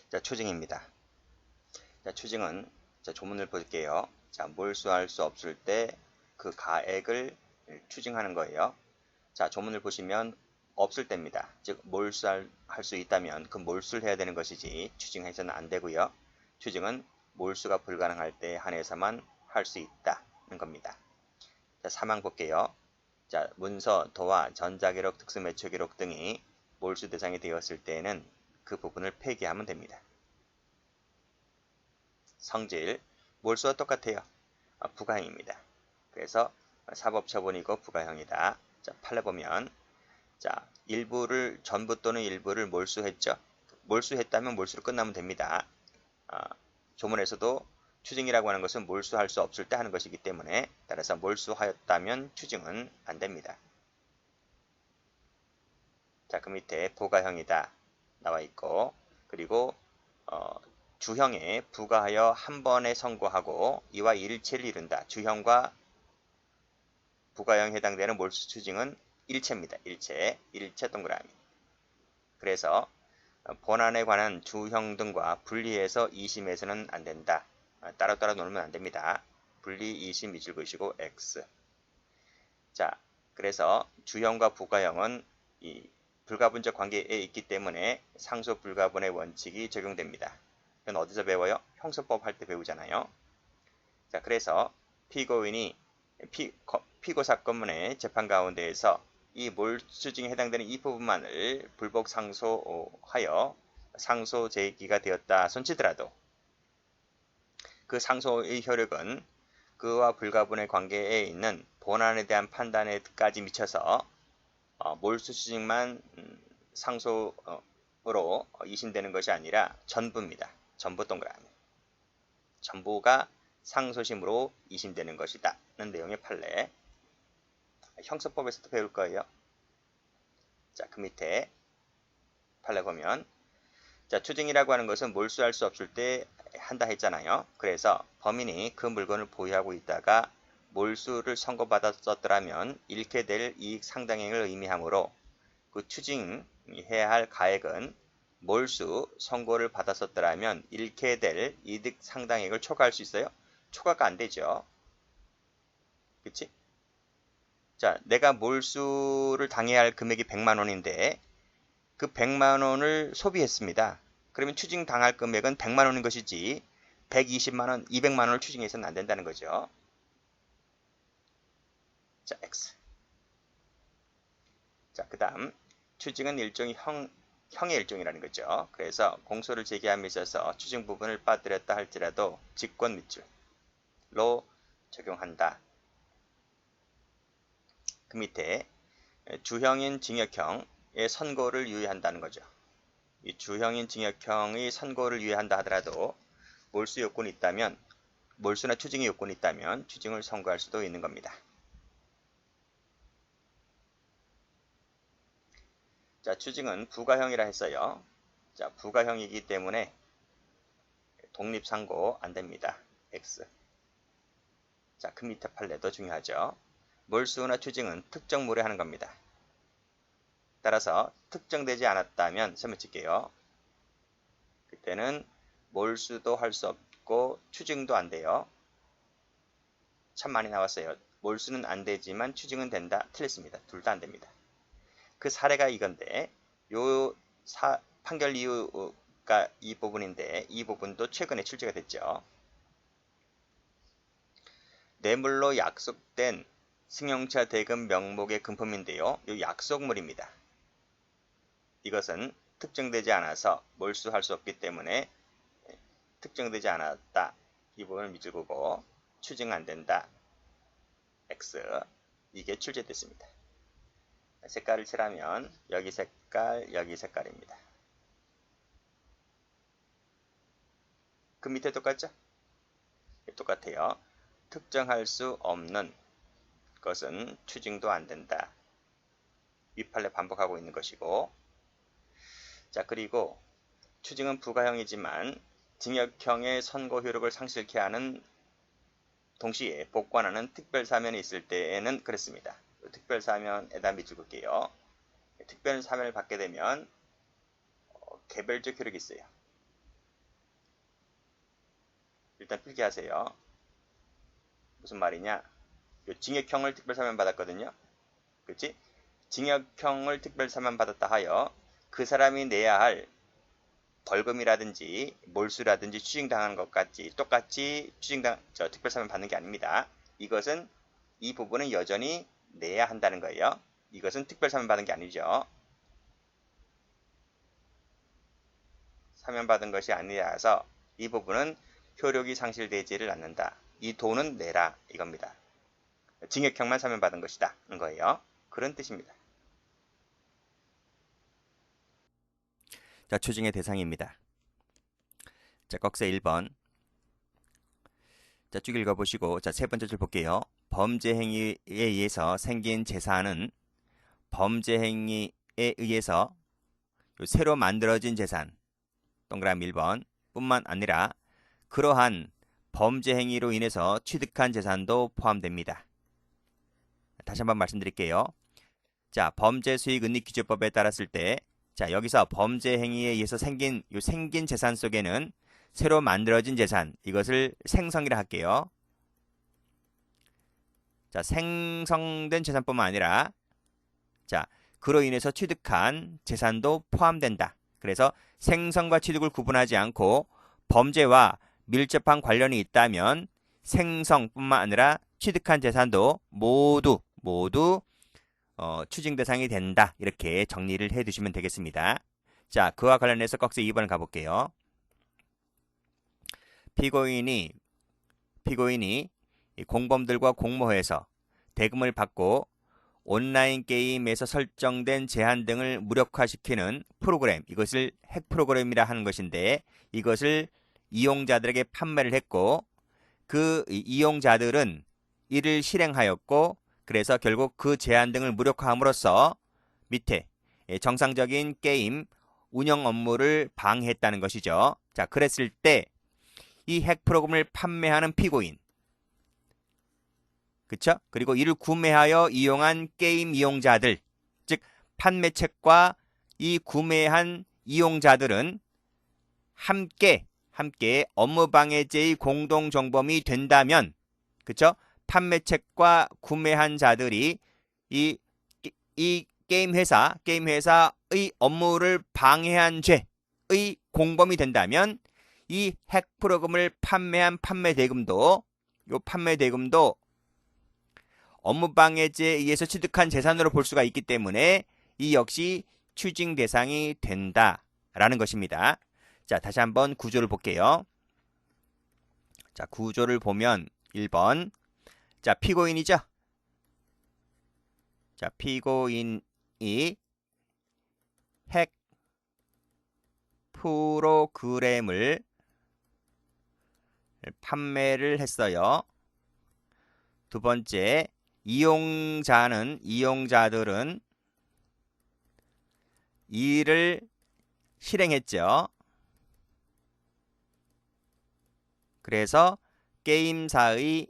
자, 추징입니다. 자, 추징은 자, 조문을 볼게요. 자, 몰수할 수 없을 때 그 가액을 추징하는 거예요. 자, 조문을 보시면 없을 때입니다. 즉 몰수할 수 있다면 그 몰수를 해야 되는 것이지 추징해서는 안 되고요. 추징은 몰수가 불가능할 때에 한해서만 할 수 있다는 겁니다. 자, 사망 볼게요. 자, 문서, 도화, 전자기록, 특수매초기록 등이 몰수 대상이 되었을 때에는 그 부분을 폐기하면 됩니다. 성질, 몰수와 똑같아요. 부가형입니다. 그래서 사법처분이고 부가형이다. 자, 판례 보면 자, 일부를 전부 또는 일부를 몰수했죠. 몰수했다면 몰수로 끝나면 됩니다. 조문에서도 추징이라고 하는 것은 몰수할 수 없을 때 하는 것이기 때문에 따라서 몰수하였다면 추징은 안 됩니다. 자, 그 밑에 부가형이다 나와 있고 그리고 주형에 부가하여 한 번에 선고하고 이와 일체를 이룬다. 주형과 부가형에 해당되는 몰수 추징은 일체입니다. 일체 동그라미. 그래서 본안에 관한 주형 등과 분리해서 2심에서는 안 된다. 따로따로 놓으면 안 됩니다. 분리 2심 잊을 것이고 X. 자, 그래서 주형과 부가형은 이 불가분적 관계에 있기 때문에 상소 불가분의 원칙이 적용됩니다. 이건 어디서 배워요? 형소법 할 때 배우잖아요. 자, 그래서 피고인이 피고 사건문의 재판 가운데에서 이 몰수징에 해당되는 이 부분만을 불복 상소하여 상소 제기가 되었다 손치더라도 그 상소의 효력은 그와 불가분의 관계에 있는 본안에 대한 판단에까지 미쳐서 몰수징만 상소로 이심되는 것이 아니라 전부입니다. 전부 동그라미. 전부가 상소심으로 이심되는 것이다. 는 내용의 판례. 형소법에서도 배울 거예요. 자, 그 밑에 판례 보면 자, 추징이라고 하는 것은 몰수할 수 없을 때 한다 했잖아요. 그래서 범인이 그 물건을 보유하고 있다가 몰수를 선고받았었더라면 잃게 될 이익 상당액을 의미하므로 그 추징해야 할 가액은 몰수 선고를 받았었더라면 잃게 될 이득 상당액을 초과할 수 있어요? 초과가 안 되죠. 그치? 자, 내가 몰수를 당해야 할 금액이 100만 원인데 그 100만 원을 소비했습니다. 그러면 추징 당할 금액은 100만 원인 것이지 120만 원, 200만 원을 추징해서는 안 된다는 거죠. 자, X. 자, 그 다음 추징은 일종의 형의 일종이라는 거죠. 그래서 공소를 제기함에 있어서 추징 부분을 빠뜨렸다 할지라도 직권 밑줄로 적용한다. 그 밑에 주형인 징역형의 선고를 유예한다는 거죠. 이 주형인 징역형의 선고를 유예한다 하더라도 몰수 요건이 있다면 몰수나 추징의 요건이 있다면 추징을 선고할 수도 있는 겁니다. 자, 추징은 부가형이라 했어요. 자, 부가형이기 때문에 독립상고 안 됩니다. X. 자, 그 밑에 판례도 중요하죠. 몰수나 추징은 특정물에 하는 겁니다. 따라서 특정되지 않았다면 선을 칠게요. 그때는 몰수도 할 수 없고 추징도 안 돼요. 참 많이 나왔어요. 몰수는 안 되지만 추징은 된다. 틀렸습니다. 둘 다 안 됩니다. 그 사례가 이건데 요 판결 이유가 이 부분인데 이 부분도 최근에 출제가 됐죠. 뇌물로 약속된 승용차 대금 명목의 금품인데요. 이 약속물입니다. 이것은 특정되지 않아서 몰수할 수 없기 때문에 특정되지 않았다. 이 부분을 밑줄 그고 추징 안 된다. X. 이게 출제됐습니다. 색깔을 칠하면 여기 색깔, 여기 색깔입니다. 그 밑에 똑같죠? 똑같아요. 특정할 수 없는 것은 추징도 안 된다. 윗판례 반복하고 있는 것이고 자, 그리고 추징은 부가형이지만 징역형의 선고 효력을 상실케 하는 동시에 복관하는 특별사면이 있을 때에는 그렇습니다. 특별사면에다 밑줄 그을게요. 특별사면을 받게 되면 개별적 효력이 있어요. 일단 필기하세요. 무슨 말이냐? 요 징역형을 특별 사면받았거든요. 그치? 징역형을 특별 사면받았다 하여 그 사람이 내야 할 벌금이라든지 몰수라든지 추징당하는 것까지 똑같이 특별 사면 받는 게 아닙니다. 이것은 이 부분은 여전히 내야 한다는 거예요. 이것은 특별 사면 받은 게 아니죠. 사면받은 것이 아니라서 이 부분은 효력이 상실되지를 않는다. 이 돈은 내라 이겁니다. 징역형만 사면받은 것이다 는 거예요. 그런 뜻입니다. 자, 추징의 대상입니다. 자, 꺽쇠 1번. 자, 쭉 읽어보시고, 자, 세 번째 줄 볼게요. 범죄 행위에 의해서 생긴 재산은 범죄 행위에 의해서 새로 만들어진 재산, 동그라미 1번, 뿐만 아니라 그러한 범죄 행위로 인해서 취득한 재산도 포함됩니다. 다시 한번 말씀드릴게요. 자, 범죄수익은닉규제법에 따랐을 때, 자, 여기서 범죄 행위에 의해서 생긴 재산 속에는 새로 만들어진 재산, 이것을 생성이라 할게요. 자, 생성된 재산뿐만 아니라, 자, 그로 인해서 취득한 재산도 포함된다. 그래서 생성과 취득을 구분하지 않고 범죄와 밀접한 관련이 있다면 생성뿐만 아니라 취득한 재산도 모두 추징 대상이 된다. 이렇게 정리를 해 두시면 되겠습니다. 자, 그와 관련해서 꺽쇠 2번을 가볼게요. 피고인이 공범들과 공모해서 대금을 받고 온라인 게임에서 설정된 제한 등을 무력화시키는 프로그램, 이것을 핵 프로그램이라 하는 것인데, 이것을 이용자들에게 판매를 했고, 그 이용자들은 이를 실행하였고, 그래서 결국 그 제한 등을 무력화함으로써 밑에 정상적인 게임 운영 업무를 방해했다는 것이죠. 자, 그랬을 때 이 핵 프로그램을 판매하는 피고인, 그쵸? 그리고 이를 구매하여 이용한 게임 이용자들, 즉 판매책과 이 구매한 이용자들은 함께 업무방해죄의 공동정범이 된다면, 그쵸? 판매책과 구매한 자들이 이 게임 회사의 업무를 방해한 죄의 공범이 된다면, 이 핵 프로그램을 판매한 판매대금도 업무방해죄에 의해서 취득한 재산으로 볼 수가 있기 때문에 이 역시 추징 대상이 된다라는 것입니다. 자, 다시 한번 구조를 볼게요. 자, 구조를 보면 1번. 자, 피고인이죠. 자, 피고인이 핵 프로그램을 판매를 했어요. 두 번째, 이용자들은 이를 실행했죠. 그래서 게임사의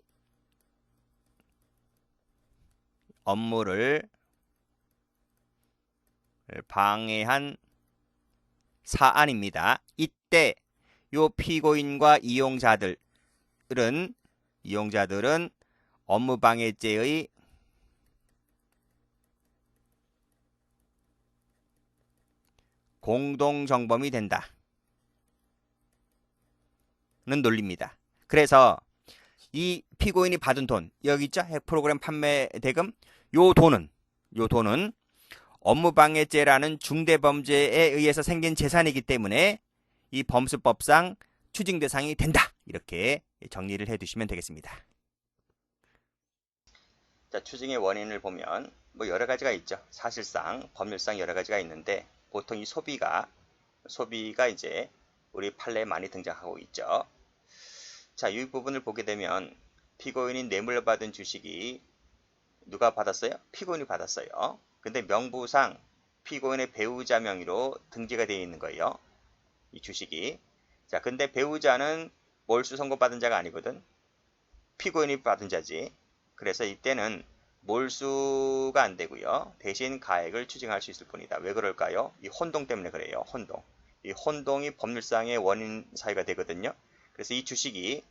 업무를 방해한 사안입니다. 이때 요 피고인과 이용자들은 업무방해죄의 공동정범이 된다는 논리입니다. 그래서 이 피고인이 받은 돈, 여기 있죠? 핵 프로그램 판매 대금, 요 돈은 업무방해죄라는 중대범죄에 의해서 생긴 재산이기 때문에 이 범수법상 추징 대상이 된다. 이렇게 정리를 해 두시면 되겠습니다. 자, 추징의 원인을 보면 뭐 여러 가지가 있죠. 사실상 법률상 여러 가지가 있는데 보통 이 소비가 이제 우리 판례에 많이 등장하고 있죠. 자, 이 부분을 보게 되면 피고인이 뇌물을 받은 주식이 누가 받았어요? 피고인이 받았어요. 근데 명부상 피고인의 배우자 명의로 등재가 되어 있는 거예요. 이 주식이. 자, 근데 배우자는 몰수 선고받은 자가 아니거든. 피고인이 받은 자지. 그래서 이때는 몰수가 안 되고요. 대신 가액을 추징할 수 있을 뿐이다. 왜 그럴까요? 이 혼동 때문에 그래요. 혼동. 이 혼동이 법률상의 원인 사유가 되거든요. 그래서 이 주식이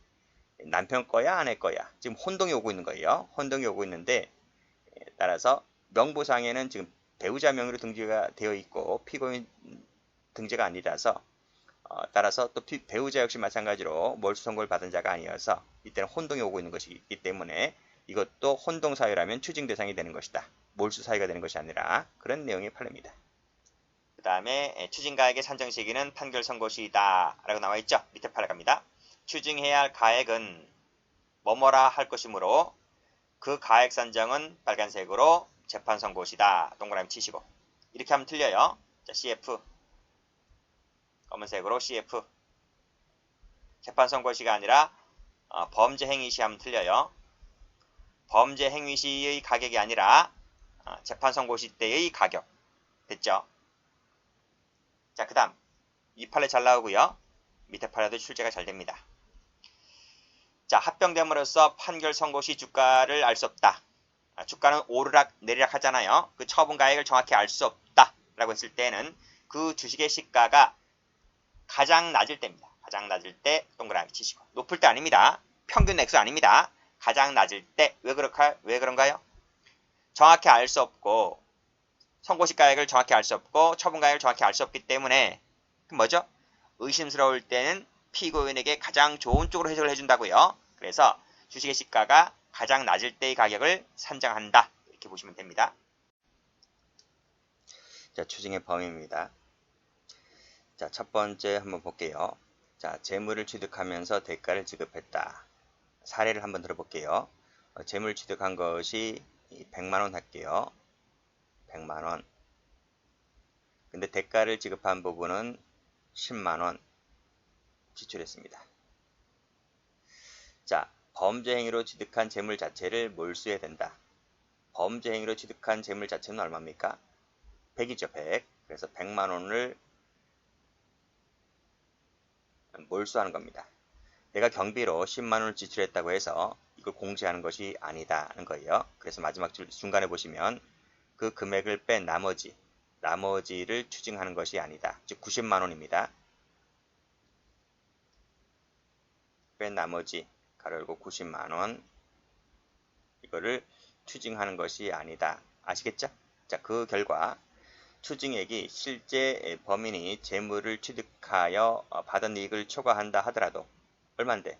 남편 거야, 아내 거야. 지금 혼동이 오고 있는 거예요. 혼동이 오고 있는데 따라서 명부상에는 지금 배우자 명의로 등재가 되어 있고 피고인 등재가 아니라서 따라서 또 배우자 역시 마찬가지로 몰수 선고를 받은 자가 아니어서 이때는 혼동이 오고 있는 것이기 때문에 이것도 혼동 사유라면 추징 대상이 되는 것이다. 몰수 사유가 되는 것이 아니라 그런 내용의 판례입니다. 그 다음에 추징가액의 산정 시기는 판결 선고 시이다 라고 나와 있죠. 밑에 판례 갑니다. 추징해야 할 가액은 뭐뭐라 할 것이므로 그 가액 산정은 빨간색으로 재판 선고 시다. 동그라미 치시고 이렇게 하면 틀려요. 자, CF 검은색으로 CF 재판 선고 시가 아니라 범죄 행위 시 하면 틀려요. 범죄 행위 시의 가격이 아니라 재판 선고 시 때의 가격 됐죠? 자, 그 다음 이 판례 잘 나오고요. 밑에 판례도 출제가 잘 됩니다. 자, 합병됨으로써 판결 선고 시 주가를 알 수 없다. 주가는 오르락 내리락 하잖아요. 그 처분 가액을 정확히 알 수 없다 라고 했을 때는 그 주식의 시가가 가장 낮을 때입니다. 가장 낮을 때 동그라미 치시고 높을 때 아닙니다. 평균 액수 아닙니다. 가장 낮을 때 왜 그런가요? 정확히 알 수 없고 선고시 가액을 정확히 알 수 없고 처분 가액을 정확히 알 수 없기 때문에 뭐죠? 의심스러울 때는 피고인에게 가장 좋은 쪽으로 해석을 해준다고요. 그래서 주식의 시가가 가장 낮을 때의 가격을 산정한다. 이렇게 보시면 됩니다. 자, 추징의 범위입니다. 자, 첫 번째 한번 볼게요. 자, 재물을 취득하면서 대가를 지급했다. 사례를 한번 들어볼게요. 재물 취득한 것이 100만원 할게요. 100만원. 근데 대가를 지급한 부분은 10만원 지출했습니다. 자, 범죄 행위로 취득한 재물 자체를 몰수해야 된다. 범죄 행위로 취득한 재물 자체는 얼마입니까? 100이죠, 100. 그래서 100만원을 몰수하는 겁니다. 내가 경비로 10만원을 지출했다고 해서 이걸 공제하는 것이 아니다는 거예요. 그래서 마지막 중간에 보시면 그 금액을 뺀 나머지를 추징하는 것이 아니다. 즉 90만원입니다. 뺀 나머지 가로 열고 90만원 이거를 추징하는 것이 아니다. 아시겠죠? 자, 그 결과 추징액이 실제 범인이 재물을 취득하여 받은 이익을 초과한다 하더라도 얼만데?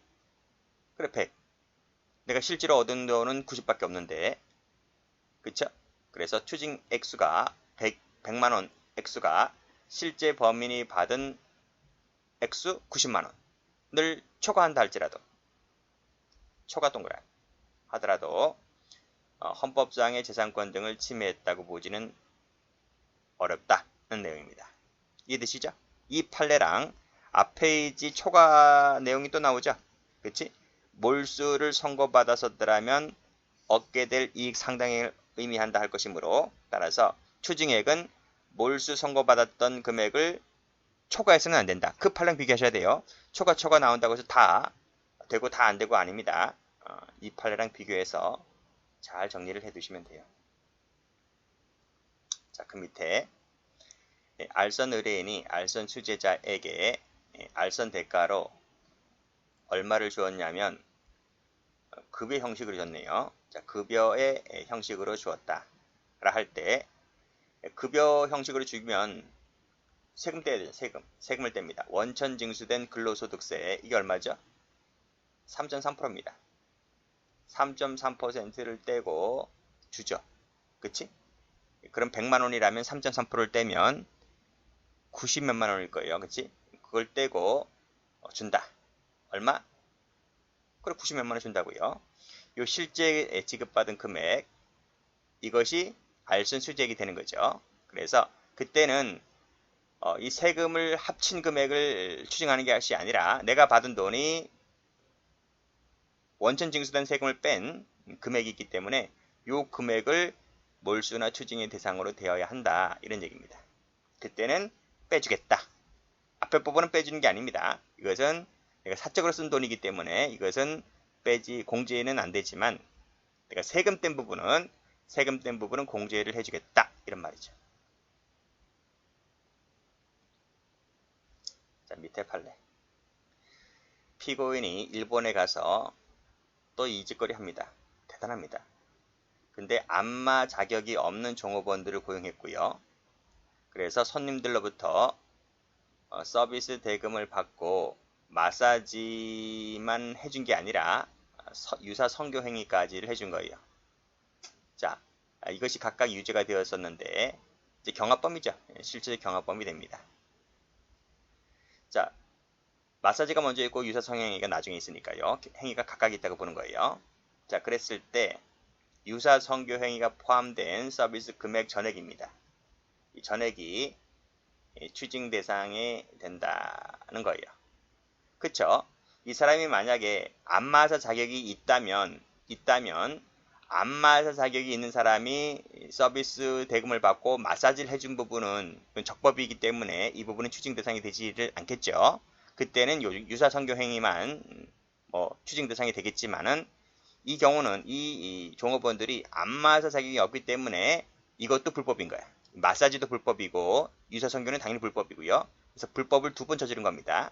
그래 100. 내가 실제로 얻은 돈은 90밖에 없는데 그쵸? 그래서 추징 액수가 100만원 액수가 실제 범인이 받은 액수 90만원을 초과한다 할지라도 초과 동그라미 하더라도 헌법상의 재산권 등을 침해했다고 보지는 어렵다는 내용입니다. 이해되시죠? 이 판례랑 앞 페이지 초과 내용이 또 나오죠? 그치? 몰수를 선고받았었더라면 얻게 될 이익 상당액을 의미한다 할 것이므로 따라서 추징액은 몰수 선고받았던 금액을 초과해서는 안 된다. 그 판례랑 비교하셔야 돼요. 초과 나온다고 해서 다 되고 다 안 되고 아닙니다. 이 판례랑 비교해서 잘 정리를 해 두시면 돼요. 자, 그 밑에 알선 의뢰인이 알선 수재자에게 알선 대가로 얼마를 주었냐면 급여 형식으로 줬네요. 자, 급여의 형식으로 주었다. 라 할 때 급여 형식으로 주면 세금 떼야 되죠. 세금을 뗍니다. 원천 징수된 근로소득세 이게 얼마죠? 3.3%입니다. 3.3%를 떼고 주죠. 그치? 그럼 100만원이라면 3.3%를 떼면 90몇만 원일 거예요. 그치? 그걸 떼고 준다. 얼마? 그래 90몇만 원 준다고요. 요 실제 지급받은 금액 이것이 알선 수재액이 되는 거죠. 그래서 그때는 이 세금을 합친 금액을 추징하는 것이 아니라 내가 받은 돈이 원천 징수된 세금을 뺀 금액이기 때문에 요 금액을 몰수나 추징의 대상으로 되어야 한다. 이런 얘기입니다. 그때는 빼주겠다. 앞에 부분은 빼주는 게 아닙니다. 이것은 내가 사적으로 쓴 돈이기 때문에 이것은 공제는 안 되지만 내가 세금 뗀 부분은 공제를 해주겠다. 이런 말이죠. 자, 밑에 판례. 피고인이 일본에 가서 또 이 짓거리 합니다. 대단합니다. 근데 안마 자격이 없는 종업원들을 고용했고요. 그래서 손님들로부터 서비스 대금을 받고 마사지만 해준 게 아니라 유사 성교 행위까지를 해준 거예요. 자, 이것이 각각 유죄가 되었었는데 이제 경합범이죠. 실질적 경합범이 됩니다. 자, 마사지가 먼저 있고 유사 성행위가 나중에 있으니까요. 행위가 각각 있다고 보는 거예요. 자, 그랬을 때 유사 성교 행위가 포함된 서비스 금액 전액입니다. 이 전액이 추징 대상이 된다는 거예요. 그쵸? 이 사람이 만약에 안마사 자격이 있다면 안마사 자격이 있는 사람이 서비스 대금을 받고 마사지를 해준 부분은 적법이기 때문에 이 부분은 추징 대상이 되지를 않겠죠. 그때는 유사 성교 행위만 추징 대상이 되겠지만은 이 경우는 이 종업원들이 안마사 자격이 없기 때문에 이것도 불법인 거야. 마사지도 불법이고 유사 성교는 당연히 불법이고요. 그래서 불법을 두 번 저지른 겁니다.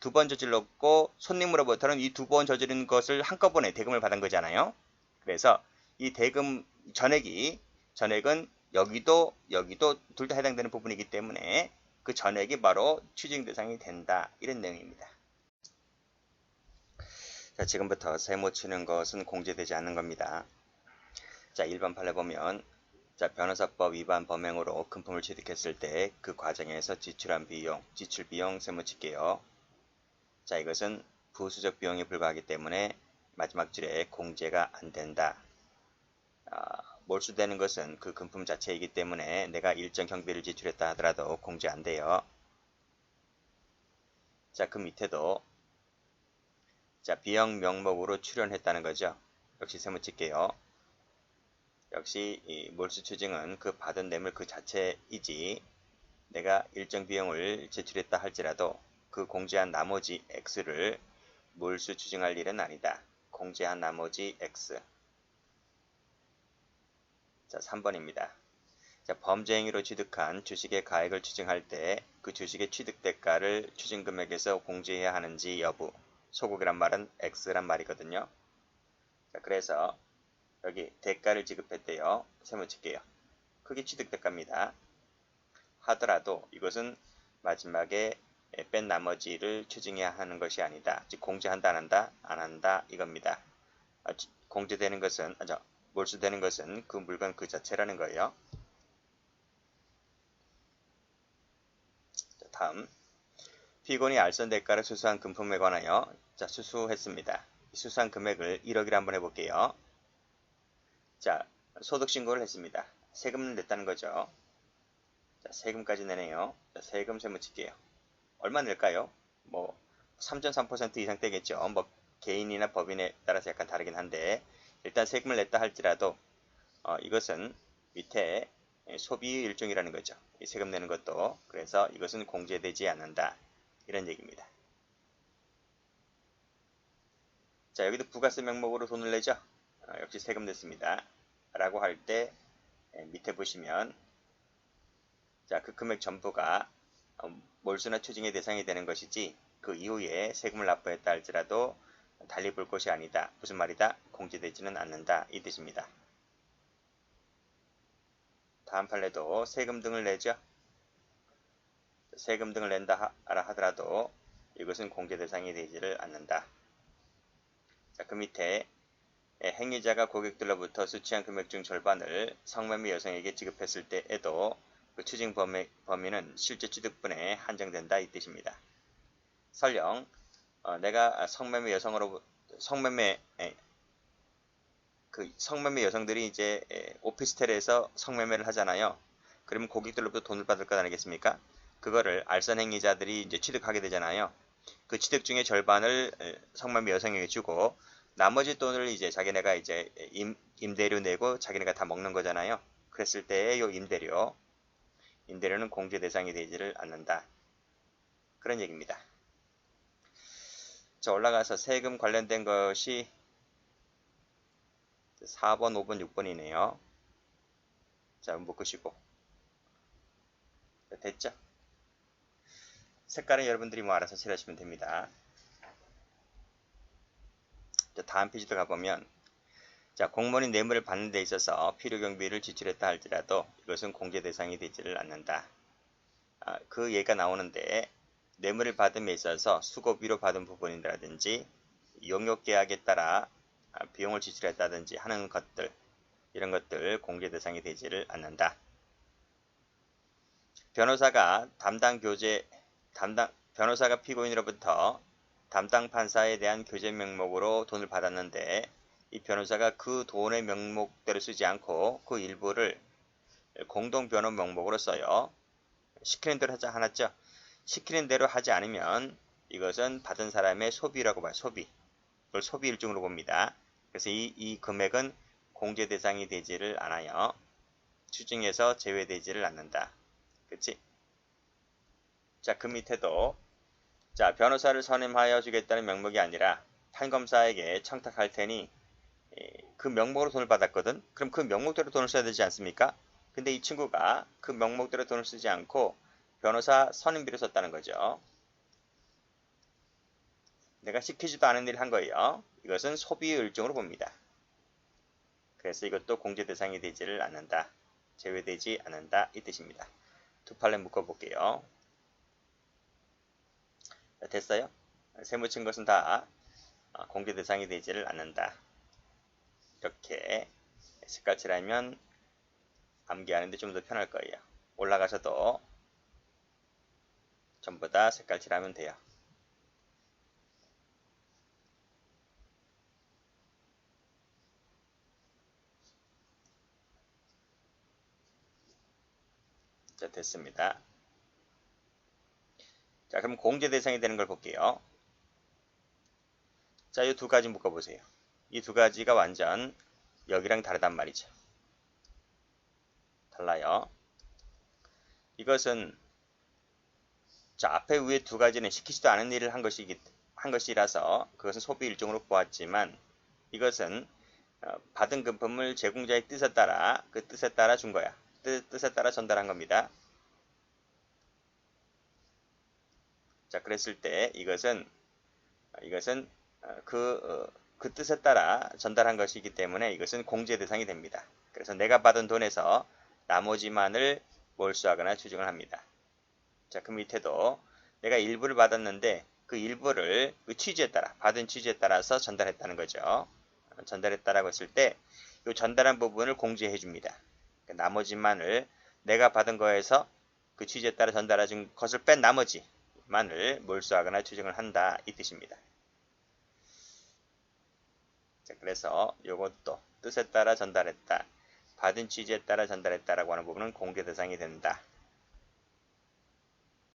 두 번 저질렀고 손님으로부터는 이 두 번 저지른 것을 한꺼번에 대금을 받은 거잖아요. 그래서 이 대금 전액은 여기도 둘 다 해당되는 부분이기 때문에 그 전액이 바로 추징 대상이 된다. 이런 내용입니다. 자, 지금부터 세모 치는 것은 공제되지 않는 겁니다. 자, 1번 판례 보면 자, 변호사법 위반 범행으로 금품을 취득했을 때 그 과정에서 지출한 비용, 지출 비용 세모 칠게요. 자, 이것은 부수적 비용에 불과하기 때문에 마지막 줄에 공제가 안 된다. 몰수되는 것은 그 금품 자체이기 때문에 내가 일정 경비를 지출했다 하더라도 공제 안 돼요. 자, 그 밑에도 자, 비용 명목으로 출연했다는 거죠. 역시 세모 칠게요. 역시 이 몰수 추징은 그 받은 뇌물 그 자체이지 내가 일정 비용을 제출했다 할지라도 그 공제한 나머지 X를 몰수 추징할 일은 아니다. 공제한 나머지 X. 자, 3번입니다. 자, 범죄 행위로 취득한 주식의 가액을 추징할 때 그 주식의 취득 대가를 추징금액에서 공제해야 하는지 여부. 소고기란 말은 X란 말이거든요. 자, 그래서 여기 대가를 지급했대요. 세모 칠게요. 그게 취득 대가입니다. 하더라도 이것은 마지막에 뺀 나머지를 추징해야 하는 것이 아니다. 즉 공제한다 안 한다? 안 한다 이겁니다. 공제되는 것은 몰수되는 것은 그 물건 그 자체라는 거예요. 자, 다음 피고인이 알선 대가를 수수한 금품에 관하여 자, 수수했습니다. 수수한 금액을 1억이라 한번 해볼게요. 자, 소득신고를 했습니다. 세금을 냈다는 거죠. 자, 세금까지 내네요. 자, 세금 세무 칠게요. 얼마 낼까요? 3.3% 이상 떼겠죠. 개인이나 법인에 따라서 약간 다르긴 한데 일단 세금을 냈다 할지라도 이것은 밑에 소비의 일종이라는 거죠. 이 세금 내는 것도. 그래서 이것은 공제되지 않는다. 이런 얘기입니다. 자, 여기도 부가세 명목으로 돈을 내죠. 역시 세금 냈습니다. 라고 할 때 밑에 보시면 자, 그 금액 전부가 몰수나 추징의 대상이 되는 것이지 그 이후에 세금을 납부했다 할지라도 달리 볼 것이 아니다. 무슨 말이다? 공제되지는 않는다. 이 뜻입니다. 다음 판례도 세금 등을 내죠. 세금 등을 낸다 하더라도 이것은 공제 대상이 되지를 않는다. 자, 그 밑에 행위자가 고객들로부터 수취한 금액 중 절반을 성매매 여성에게 지급했을 때에도 그 추징 범위는 실제 취득분에 한정된다 이 뜻입니다. 설령 내가 성매매 여성들이 이제 오피스텔에서 성매매를 하잖아요. 그러면 고객들로부터 돈을 받을 것 아니겠습니까? 그거를 알선 행위자들이 이제 취득하게 되잖아요. 그 취득 중에 절반을 성매매 여성에게 주고 나머지 돈을 이제 자기네가 이제 임대료 내고 자기네가 다 먹는 거잖아요. 그랬을 때의 요 임대료는 공제 대상이 되지를 않는다. 그런 얘기입니다. 자, 올라가서 세금 관련된 것이 4번, 5번, 6번이네요. 자, 묶으시고. 됐죠? 색깔은 여러분들이 알아서 칠하시면 됩니다. 다음 페이지도 가보면 자, 공무원이 뇌물을 받는 데 있어서 필요 경비를 지출했다 할지라도 이것은 공제 대상이 되지를 않는다. 그 예가 나오는데 뇌물을 받음에 있어서 수고비로 받은 부분이라든지 용역계약에 따라 비용을 지출했다든지 하는 것들, 이런 것들 공제 대상이 되지를 않는다. 변호사가 피고인으로부터 담당 판사에 대한 교제 명목으로 돈을 받았는데 이 변호사가 그 돈의 명목대로 쓰지 않고 그 일부를 공동 변호 명목으로 써요. 시키는 대로 하지 않았죠. 시키는 대로 하지 않으면 이것은 받은 사람의 소비라고 봐요. 소비. 그걸 소비 일종으로 봅니다. 그래서 이 금액은 공제 대상이 되지를 않아요. 추징에서 제외되지를 않는다. 그치? 자, 그 밑에도 자, 변호사를 선임하여 주겠다는 명목이 아니라 판검사에게 청탁할 테니 그 명목으로 돈을 받았거든. 그럼 그 명목대로 돈을 써야 되지 않습니까? 근데 이 친구가 그 명목대로 돈을 쓰지 않고 변호사 선임비로 썼다는 거죠. 내가 시키지도 않은 일을 한 거예요. 이것은 소비의 일종으로 봅니다. 그래서 이것도 공제 대상이 되지를 않는다. 제외되지 않는다. 이 뜻입니다. 두 판례 묶어볼게요. 자, 됐어요? 세 묻힌 것은 다 공제 대상이 되지를 않는다. 이렇게 색깔칠하면 암기하는데 좀 더 편할 거예요. 올라가셔도 전부 다 색깔칠하면 돼요. 자, 됐습니다. 자, 그럼 공제 대상이 되는 걸 볼게요. 자, 이 두 가지 묶어보세요. 이 두 가지가 완전 여기랑 다르단 말이죠. 달라요. 이것은 자, 앞에 위에 두 가지는 시키지도 않은 일을 한 것이라서 그것은 소비 일종으로 보았지만 이것은 받은 금품을 제공자의 뜻에 따라 그 뜻에 따라 준 거야. 뜻에 따라 전달한 겁니다. 자, 그랬을 때 이것은 그 뜻에 따라 전달한 것이기 때문에 이것은 공제 대상이 됩니다. 그래서 내가 받은 돈에서 나머지만을 몰수하거나 추징을 합니다. 자, 그 밑에도 내가 일부를 받았는데 그 일부를 그 취지에 따라 받은 취지에 따라서 전달했다는 거죠. 전달했다라고 했을 때 이 전달한 부분을 공제해 줍니다. 그러니까 나머지만을 내가 받은 거에서 그 취지에 따라 전달해준 것을 뺀 나머지만을 몰수하거나 추징을 한다 이 뜻입니다. 자, 그래서 이것도 뜻에 따라 전달했다, 받은 취지에 따라 전달했다라고 하는 부분은 공제 대상이 된다.